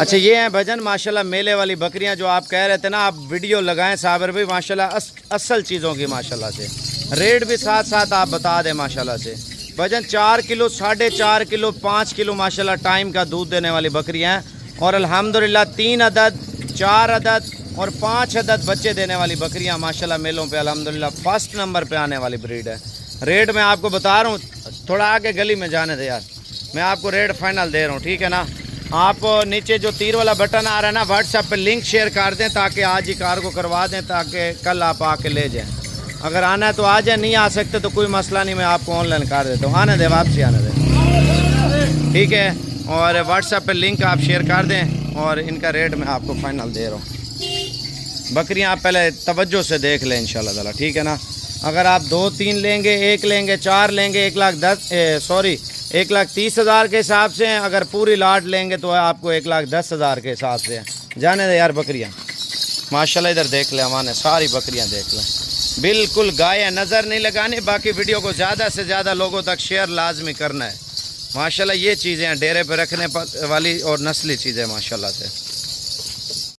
अच्छा ये हैं भजन माशाल्लाह मेले वाली बकरियां जो आप कह रहे थे ना, आप वीडियो लगाएं साबर भाई माशाल्लाह असल चीज़ों की माशाल्लाह से। रेट भी साथ साथ आप बता दें माशाल्लाह से। वजन 4 किलो 4.5 किलो 5 किलो माशाल्लाह टाइम का दूध देने वाली बकरियां हैं। और अल्हम्दुलिल्लाह 3 अदद 4 अदद और 5 अदद बच्चे देने वाली बकरियां माशाल्लाह मेलों पे अल्हम्दुलिल्लाह फर्स्ट नंबर पे आने वाली ब्रीड है। रेट मैं आपको बता रहा हूँ, थोड़ा आगे गली में जाने दे यार, मैं आपको रेट फाइनल दे रहा हूँ, ठीक है ना। आप नीचे जो तीर वाला बटन आ रहा है ना, व्हाट्सएप पे लिंक शेयर कर दें ताकि आज ही कार को करवा दें, ताकि कल आप आके ले जाएं। अगर आना है तो आ जाए, नहीं आ सकते तो कोई मसला नहीं, मैं आपको ऑनलाइन कर देता हूँ। आने दें, वापसी आने दें, ठीक है। और व्हाट्सएप पे लिंक आप शेयर कर दें और इनका रेट मैं आपको फाइनल दे रहा हूँ। बकरियाँ आप पहले तवज्जो से देख लें इंशाल्लाह ताला, ठीक है ना। अगर आप 2-3 लेंगे, 1 लेंगे, 4 लेंगे, 1,30,000 के हिसाब से हैं। अगर पूरी लाट लेंगे तो आपको 1,10,000 के हिसाब से है। जाने दे यार बकरियाँ माशाल्लाह, इधर देख ले हमारे, सारी बकरियाँ देख लें, बिल्कुल गाय है, नज़र नहीं लगानी। बाकी वीडियो को ज़्यादा से ज़्यादा लोगों तक शेयर लाजमी करना है। माशाल्लाह ये चीज़ें हैं डेरे पे रखने वाली और नस्ली चीज़ें माशाल्लाह से।